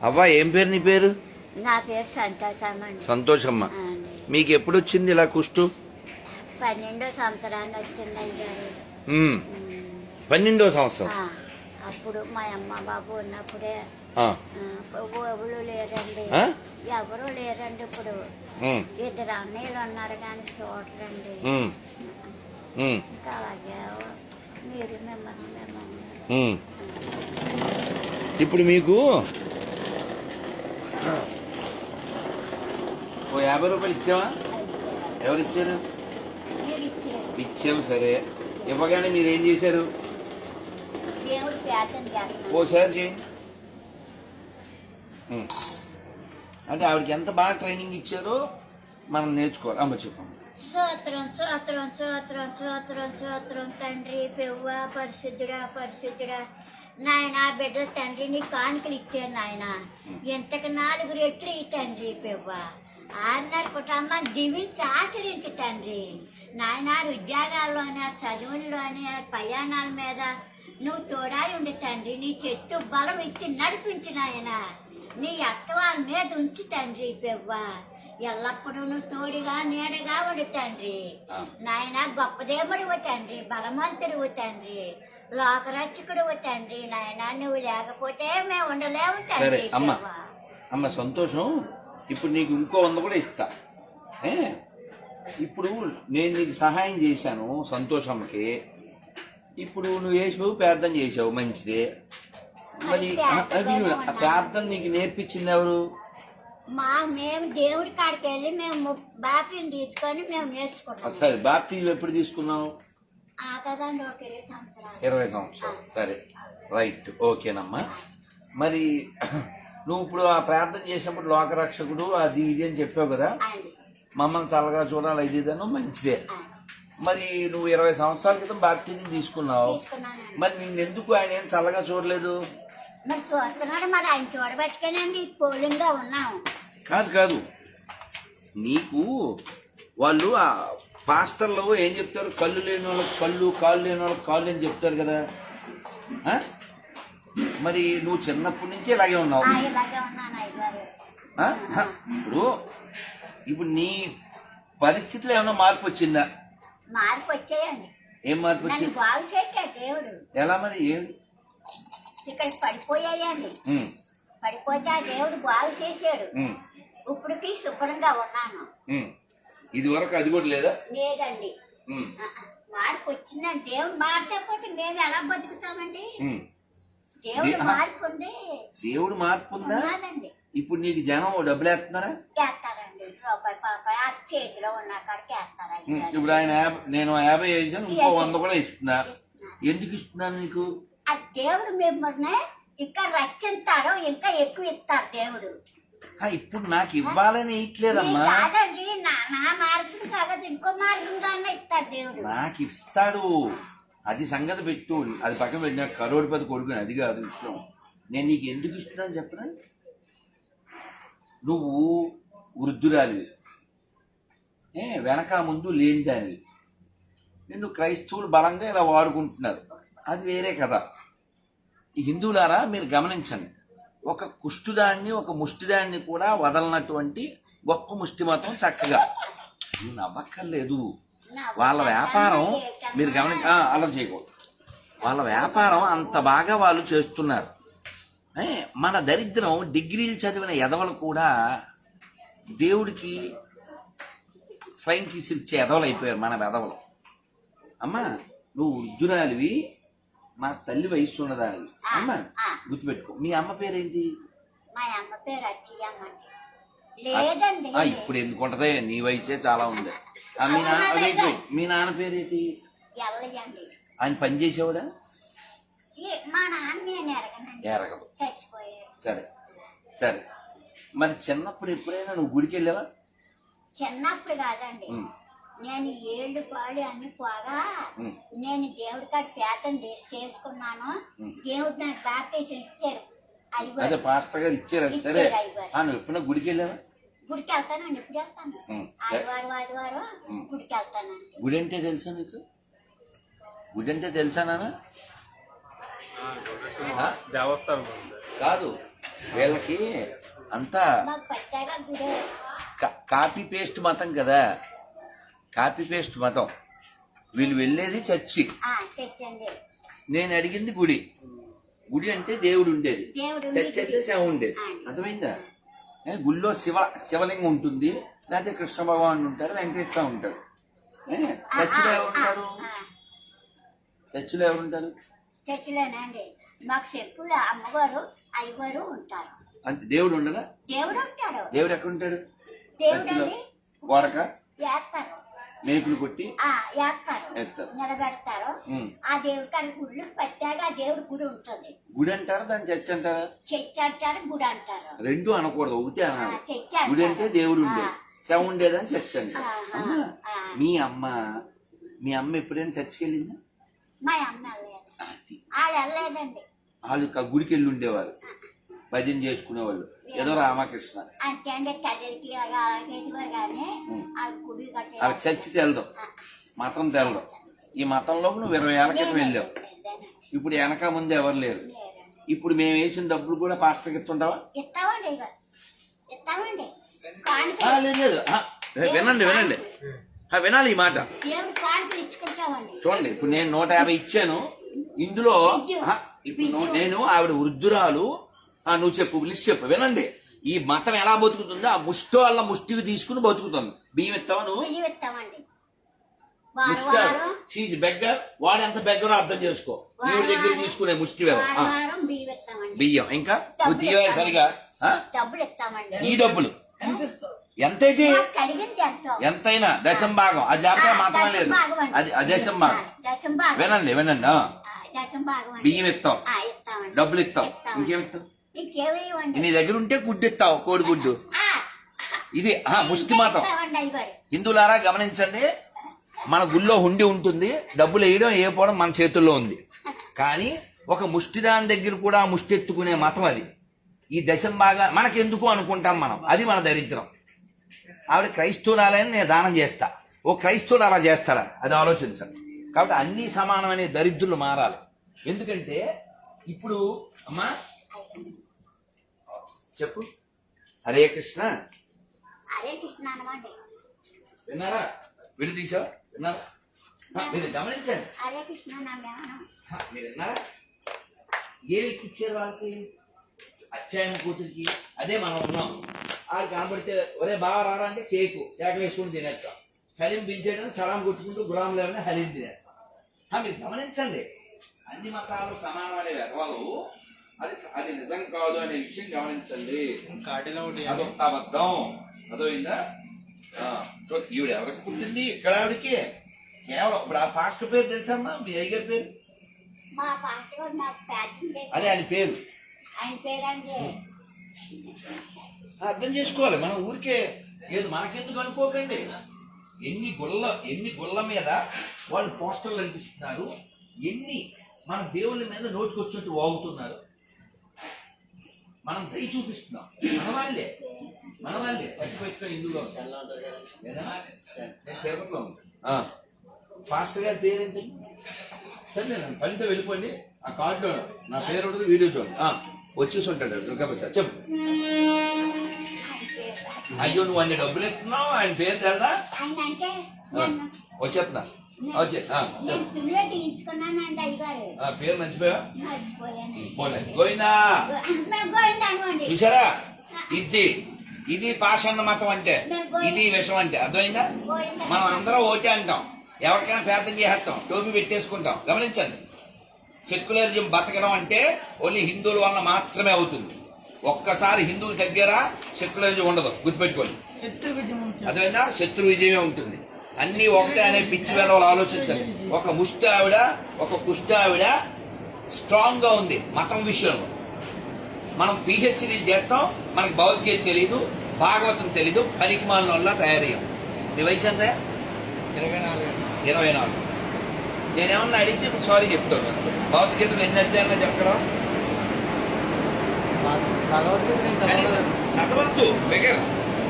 అవ్వ ఏం పేరు నీ పేరు? నా పేరు సంతోషమండి. సంతోషమ్మ. మీకు ఎప్పుడు వచ్చింది ఇలా కుష్టు? 12వ సంవత్సరాన్ని వచ్చిందండి గారు. 12వ సంవత్సరం. అప్పుడు మా అమ్మ బాబు ఉన్నప్పుడే ఎవరు లేరండి, ఎవరు లేరండి. ఇప్పుడు 2 అన్నయ్యలు ఉన్నారు కానీ చూడరండి. ఇంకా అలాగే మీరు మిమ్మల్ని ఇప్పుడు మీకు ఓ 50 రూపాయలు ఇచ్చావా? ఎవరు ఇచ్చారు? ఇచ్చావు. సరే, ఇవ్వగానే మీరు ఏం చేశారు? ఓసారి చేయండి. అంటే ఆవిడకి ఎంత బాగా ట్రైనింగ్ ఇచ్చారో మనం నేర్చుకోవాలి. అమ్మ చెప్పమ్మ. స్తోత్రం స్తోత్రం స్తోత్రం స్తోత్రం స్తోత్రం తండ్రి పెవ్వ పరిశుద్ధుడా పరిశుద్ధుడా నాయన బిడ్డ తండ్రి నీ కానుకలు ఇచ్చారు నాయన. ఎంతకు 4 రెట్లు ఈ తండ్రి పెవ్వ 6.5 కుటుంబాన్ని దీవించి ఆచరించి తండ్రి నాయన. ఉద్యోగాల్లోనే చదువుల్లోనే ప్రయాణాల మీద నువ్వు తోడాయి ఉండి తండ్రి. నీ చెట్టు బలం ఇచ్చి నడిపించిన ఆయన నీ అత్తవాళ్ళ మీద ఉంచి తండ్రి పెవ్వ. ఎల్లప్పుడూ నువ్వు తోడుగా నీడగా ఉండి తండ్రి నాయన. గొప్పదేవుడివు తండ్రి, బలవంతుడివు తండ్రి, లోకరక్షకుడివు తండ్రి నాయన. నువ్వు లేకపోతే మేము ఉండలేవు తండ్రి. అమ్మ సంతోషం. ఇప్పుడు నీకు ఇంకో 100 కూడా ఇస్తా. ఇప్పుడు నేను నీకు సహాయం చేశాను సంతోషమ్మకి. ఇప్పుడు నువ్వు వేసావు, ప్రార్థన చేసావు, మంచిదే. మరి ప్రార్థన నీకు నేర్పించింది ఎవరు? మేము దేవుడి కాడికి వెళ్ళి మేము బాప్తిజం తీసుకొని మేము నేర్చుకున్నాం. సరే, బాప్తిజం ఎప్పుడు తీసుకున్నావు? కదండి ఒక 20 సంవత్సరాలు. 20 సంవత్సరాలు. సరే, రైట్, ఓకేనమ్మా. మరి నువ్వు ఇప్పుడు ఆ ప్రార్థన చేసినప్పుడు లోకరక్షకుడు అది ఇది అని చెప్పావు కదా, మమ్మల్ని చల్లగా చూడాలి, ఇది ఇదను మంచిదే. మరి నువ్వు 20 సంవత్సరాల క్రితం బాప్తిజం తీసుకున్నావు, మరి నిన్నెందుకు ఆయన ఏం చల్లగా చూడలేదు? మరి చూస్తున్నాడు, మరి ఆయన చూడబట్టుకేనండి పోలింగ్గా ఉన్నాము. కాదు, నీకు వాళ్ళు ఆ పాస్టర్లు ఏం చెప్తారు? కళ్ళు లేని వాళ్ళకి కళ్ళు, కాళ్ళు లేని వాళ్ళకి కాళ్ళు అని చెప్తారు కదా. మరి నువ్వు చిన్నప్పటి నుంచి ఇలాగే ఉన్నావు. ఇప్పుడు నీ పరిస్థితిలో ఏమైనా మార్పు వచ్చిందా? మార్పు వచ్చాయండి. ఏం మార్పు వచ్చింది? బాగు చేశాడు దేవుడు. ఎలా మరి? ఏమి ఇక్కడ పడిపోయాయండి, పడిపోతే ఆ దేవుడు బాగు చేశాడు. ఇప్పటికి శుభ్రంగా ఉన్నాను. ఇది వరకు అది కూడా లేదా? లేదండి. మార్పు వచ్చిందండి. దేవుడు మార్చకపోతే మేము ఎలా బతుకుతామండి? దేవుడు మార్పు ఉంది. దేవుడు మార్పు ఉందా? ఇప్పుడు నీకు జనం డబ్బులు వేస్తున్నారా? వేస్తారండి, రూపాయి పాపాయి ఆ చేతిలో ఉన్న కాడికి వేస్తారా. ఇప్పుడు ఆయన నేను 50 వేసాను, ఇంకో 100 కూడా ఇస్తున్నా. ఎందుకు ఇస్తున్నాను నీకు? ఆ దేవుడు మిమ్మల్ని ఇంకా రక్షిస్తాడు, ఇంకా ఎక్కువ ఇస్తాడు దేవుడు. ఇప్పుడు నాకు ఇవ్వాలని ఇట్లేదమ్మా. కాదండి, నా మార్గం కాదు, ఇంకో మార్గంగా ఇస్తాడు దేవుడు. నాకు ఇస్తాడు, అది సంగతి పెట్టు. అది పక్కన పెట్టిన కరోడిపతి కొడుకుని, అది కాదు విషయం. నేను నీకు ఎందుకు ఇస్తున్నాను చెప్పనా? నువ్వు వృద్ధురాలివి, వెనక ముందు లేని దానివి. నిన్ను క్రైస్తవులు బలంగా ఇలా వాడుకుంటున్నారు, అది వేరే కదా. ఈ హిందువులారా మీరు గమనించండి, ఒక కుష్టుదాన్ని ఒక ముష్టిదాన్ని కూడా వదలనటువంటి గొప్ప ముష్టి మతం చక్కగా. నువ్వు నమ్మక్కర్లేదు, వాళ్ళ వ్యాపారం మీరు అలా చేయకూడదు. వాళ్ళ వ్యాపారం అంత బాగా వాళ్ళు చేస్తున్నారు. మన దరిద్రం డిగ్రీలు చదివిన ఎదవలు కూడా దేవుడికి ఫ్లైంగ్ కిస్ ఇచ్చే ఎదవలు అయిపోయారు మన ఎదవలు. అమ్మా నువ్వు వృద్ధురాలివి, మా తల్లి వయసు ఉన్నదానివి. అమ్మా గుర్తుపెట్టుకో. మీ అమ్మ పేరేంటి? మా అమ్మ పేరు లేదండి. ఇప్పుడు ఎందుకుంటదే, నీ వయసే చాలా ఉంది. మీ నాన్న పేరేంటి? ఆయన పని చేసేవాడా? మా నాన్న ఎరగదు. సరే, మరి చిన్నప్పుడు ఎప్పుడైనా నువ్వు గుడికి వెళ్ళావా? చిన్నప్పుడు కాదండి, నేను 7 పాడి అన్ని పోగా నేను దేవుడి కాడ పేదం చేసుకున్నాను. దేవుడు నాకు బాప్టిజం ఇచ్చారు. అదే పాస్టర్ గారు ఇచ్చారు. సరే, నువ్వు ఎప్పుడైనా గుడికి వెళ్ళావా? గుడికి వెళ్తానండి, ఇప్పుడు వెళ్తాను. ఆదివారం గుడికి వెళ్తానండి. గుడి అంటే తెలుసా నీకు? గుడి అంటే తెలుసా నాన్న? దేవస్థానం కాదు, వీళ్ళకి అంతా మాకు పట్టాగా గుడే కాపీ పేస్ట్ మతం కదా, కాపీ పేస్ట్ మతం. వీళ్ళు వెళ్ళేది చర్చి, తెచ్చండి. నేను అడిగింది గుడి. గుడి అంటే దేవుడు ఉండేది, దేవుడు చర్చి అంటే శవ ఉండేది. అర్థమైందా? గుళ్ళో శివలింగం ఉంటుంది, లేకపోతే కృష్ణ భగవాన్ ఉంటారు, వెంకటేశ్వర ఉంటారు. చర్చిలో ఎవరుంటారు? చర్చిలో ఎవరుంటారు? చర్చిలోనండి మాకు చెప్పులు అమ్మగారు అయ్యగారు ఉంటారు. అంటే దేవుడు ఉండదా? దేవుడు ఉంటాడు. దేవుడు ఎక్కడ ఉంటాడు? దేవుడు గోడక వేస్తారు, మేకులు కొట్టి వేస్తారు, నిలబెడతారు. ఆ దేవుడి కానీ గుళ్ళు పట్టాగా ఆ దేవుడి గుడి ఉంటుంది. గుడి అంటారా దాన్ని చర్చ్ అంటారా? చర్చి అంటారు, గుడి అంటారు. రెండు అనకూడదు, ఒకటే అనాలి. చర్చి గుడి అంటే దేవుడు ఉండేది, శవ ఉండేదని చర్చ్ అంటారు. మీ అమ్మ ఎప్పుడైనా చర్చికి వెళ్ళిందా? మా అమ్మ వాళ్ళు వెళ్ళలేదండి. వాళ్ళు గుడికి వెళ్ళి ఉండేవారు, భజన చేసుకునేవాళ్ళు, ఏదో రామకృష్ణ. అంటే అంటే తల్లికి చేసేవారు కానీ గుడి వాళ్ళకి చర్చి తెలదు, మతం తెలదు. ఈ మతంలో నువ్వు 20 ఏళ్ల క్రితం వెళ్ళావు, ఇప్పుడు వెనక ముందు ఎవరు లేరు. ఇప్పుడు మేము వేసిన డబ్బులు కూడా పాస్టర్కి ఇస్తుంటావా? ఇస్తామండి. లేదు, వినండి వినాలి ఈ మాట. చూడండి, ఇప్పుడు నేను 150 ఇచ్చాను. ఇందులో ఇప్పుడు నేను ఆవిడ వృద్ధురాలు, నువ్వు చెప్పు, లిస్ట్ చెప్పు, వినండి. ఈ మతం ఎలా బతుకుతుందో ఆ ముష్టి వాళ్ళ ముష్టికి తీసుకుని బతుకుతుంది. బియ్యం ఇస్తావా నువ్వు? షీజ్ బెగ్గర్, వాడు ఎంత బెగ్గరో అర్థం చేసుకో. దేవుడి దగ్గర తీసుకునే ముష్టి బియ్యం. ఇంకా నువ్వు తీయవే సరిగా ఈ డబ్బులు ఎంతైతే ఎంతైనా దశం భాగం, అది లేకపోతే మాత్రం లేదు, అది దశం భాగం. వినండి బియ్యం ఇస్తావు, డబ్బులు ఇస్తావు, ఇంకేమిస్తావు? నీ దగ్గర ఉంటే గుడ్డు ఇస్తావు, కోడిగుడ్డు. ఇది ముష్టి మతం. హిందువులారా గమనించండి, మన గుళ్ళో హుండి ఉంటుంది, డబ్బులు వేయడం వేయకపోవడం మన చేతుల్లో ఉంది. కానీ ఒక ముష్టిదాని దగ్గర కూడా ముష్టి ఎత్తుకునే మతం అది. ఈ దశం బాగా మనకెందుకు అనుకుంటాం మనం, అది మన దరిద్రం. ఆవిడ క్రైస్తవురాలని నేను దానం చేస్తా, ఓ క్రైస్తవుడు అలా చేస్తాడా? అది ఆలోచించండి. కాబట్టి అన్ని సమానమనే దరిద్రులు మారాలి. ఎందుకంటే ఇప్పుడు అమ్మా చెప్పు, హరే కృష్ణ విన్నారా? విడి తీసావా? విన్నారా? మీరు గమనించండి, మీరు విన్నారా? ఏమి ఎక్కిచ్చారు వాళ్ళకి? అచ్చాయన కూతురికి. అదే మనం ఉన్నాం. ఆడు కనబడితే ఒరే బాగా రారా అంటే కేకు వేసుకుని తినేస్తాం. సలీం పిలిచేయడం, సలాం కొట్టుకుంటూ గులాం లేవని హలీం తినేస్తాం. మీరు గమనించండి, అన్ని మతాలు సమానమనే వెధవలు, అది నిజం కాదు అనే విషయం గమనించండి. అదొక అబద్ధం. అదోయిందా? ఈవిడ ఎవరికి పుట్టింది? ఇక్కడ ఆవిడకి కేవలం ఇప్పుడు ఆ పాస్టర్ పేరు తెలుసమ్మా? మీ అయ్యగారి పేరు? అదే ఆయన పేరు. అర్థం చేసుకోవాలి. మనం ఊరికే ఏదో మనకెందుకు అనుకోకండి. ఎన్ని గుళ్ళ మీద వాళ్ళు పోస్టర్లు అనిపిస్తున్నారు, ఎన్ని మన దేవుళ్ళ మీద నోటుకొచ్చినట్టు వాగుతున్నారు. మనం దయ చూపిస్తున్నాం. మన వాళ్ళే చచ్చిపోయిన హిందువులో తిరుపతిలో ఉంటాను. పాస్టర్ గారి పేరేంటి? సరే నేను పనితో వెళ్ళిపోండి, ఆ కార్డులో నా పేరు ఉంటుంది, వీడియో చూడండి. వచ్చేసి ఉంటాడు దుర్గాప్రసాద్. చెప్పు. అయ్యో నువ్వు అన్ని డబ్బులు ఎత్తున్నావు, ఆయన పేరు తెలదా? వచ్చేస్తున్నా పేరు మర్చిపోయా? గోవిందా. చూసారా, ఇది పాషాణ మతం అంటే, ఇది విషం అంటే. అర్థమైందా? మనం అందరం ఓటే అంటాం, ఎవరికైనా ప్రార్థన చేసేస్తాం, టోపీ పెట్టేసుకుంటాం. గమనించండి, సెక్యులరిజం బతకడం అంటే ఓన్లీ హిందువుల వల్ల మాత్రమే అవుతుంది. ఒక్కసారి హిందువులు తగ్గారా సెక్యులరిజం ఉండదు, గుర్తుపెట్టుకోండి. అదేనా? శత్రు విజయమే ఉంటుంది. అన్ని ఒకటే అనే పిచ్చి వేదవాళ్ళు ఆలోచించండి. ఒక ముష్టి ఆవిడ, ఒక కుష్టి ఆవిడ స్ట్రాంగ్ గా ఉంది మతం విషయంలో. మనం పిహెచ్డీ చేస్తాం, మనకి భగవద్గీత తెలీదు, భాగవతం తెలీదు, పనికిమాలిన వల్ల తయారయ్యాం. నీ వయసు ఎంత? 24. నేనేమన్నా అడిగితే ఇప్పుడు సారీ చెప్తాను. భగవద్గీతలు ఎన్ని అధ్యాయంగా చెప్పడం? చదవద్దు, ఫిగర్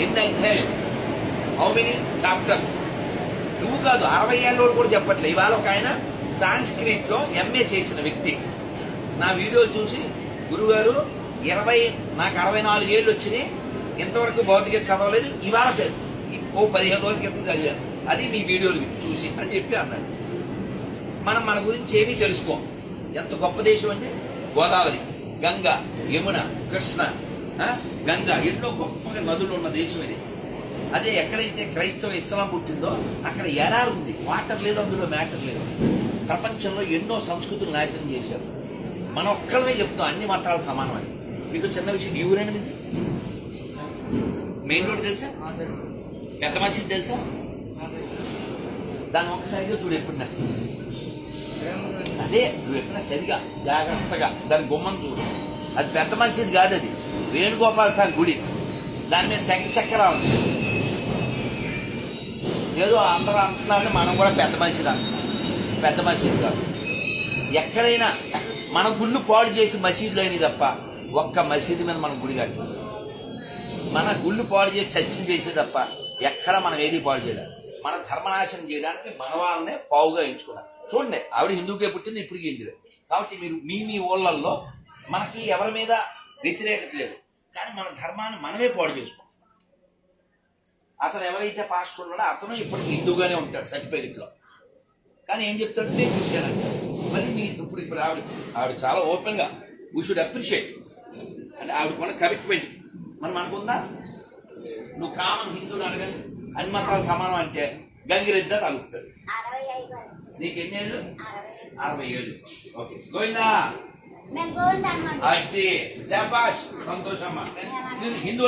ఎన్ని అధ్యాయం, హౌ మెనీ చాప్టర్స్. నువ్వు కాదు, 60 ఏళ్ళోడు కూడా చెప్పట్లే. ఇవాళ ఒక ఆయన సాంస్క్రిట్ లో MA చేసిన వ్యక్తి నా వీడియో చూసి, గురుగారు నాకు 64 ఏళ్ళు వచ్చినాయి, ఇంతవరకు భౌతికత చదవలేదు, ఇవాళ ఓ 15 రోజుల క్రితం చదివాను, అది మీ వీడియోలు చూసి అని చెప్పి అన్నాడు. మనం మన గురించి ఏమీ తెలుసుకోం. ఎంత గొప్ప దేశం అంటే గోదావరి, గంగ, యమున, కృష్ణ, గంగా, ఎన్నో గొప్పగా నదులు ఉన్న దేశం ఇది. అదే ఎక్కడైతే క్రైస్తవ ఇస్లాం పుట్టిందో అక్కడ ఎడారి ఉంది, వాటర్ లేదు, అందులో మ్యాటర్ లేదు. ప్రపంచంలో ఎన్నో సంస్కృతులు నాశనం చేశారు. మనం ఒక్కళ్ళమే చెప్తాం అన్ని మతాలు సమానమని. మీకు చిన్న విషయం, ఈ ఊరేనా మీది? మెయిన్ రోడ్ తెలుసా? పెద్ద మసీద్ తెలుసా? దాన్ని ఒక్కసారిగా చూడు ఎప్పుడున్నా. అదే నువ్వు ఎప్పుడైనా సరిగా జాగ్రత్తగా దాని గుమ్మం చూడు. అది పెద్ద మసీద్ కాదు, అది వేణుగోపాల స్వామి గుడి. దాని మీద శంఖ చక్రాలు ఉంది. ఏదో అందరూ అంటున్నారని మనం కూడా పెద్ద మసీద్ అంటున్నాం. పెద్ద మసీద్ కాదు. ఎక్కడైనా మన గుళ్ళు పాడు చేసి మసీదులు అయినవి తప్ప ఒక్క మసీదు మీద మనం గుడి కట్టాం. మన గుళ్ళు పాడు చేసి చర్చలు చేసే తప్ప ఎక్కడ మనం ఏది పాడు చేయడం. మన ధర్మనాశనం చేయడానికి మన వాళ్ళనే పావుగా ఎంచుకున్నాం. చూడండి, ఆవిడ హిందూకే పుట్టింది, ఇప్పటికీ హిందువే. కాబట్టి మీరు మీ ఊళ్ళల్లో మనకి ఎవరి మీద వ్యతిరేకత లేదు, కానీ మన ధర్మాన్ని మనమే పాడు చేసుకోం. అతను ఎవరైతే పాస్టర్ ఉన్నాడో అతను ఇప్పటికి హిందూగానే ఉంటాడు సర్టిఫికెట్లో, కానీ ఏం చెప్తాడంటే క్రిస్టియన్ అంటాడు. మరి మీ ఇప్పుడు ఆవిడ చాలా ఓపెన్గా వీ షుడ్ అప్రిషియేట్. అంటే ఆవిడకున్న కమిట్మెంట్ మనకుందా? నువ్వు కామన్ హిందువుని అడగని అన్ని మతాలు సమానం అంటే గంగిరెద్దా తగులుతుంది. నీకు ఎన్ని ఏళ్ళు? 60 ఏళ్ళు. ఓకే, గోవిందా. అది శాబాష్, సంతోషమ్మా. హిందూ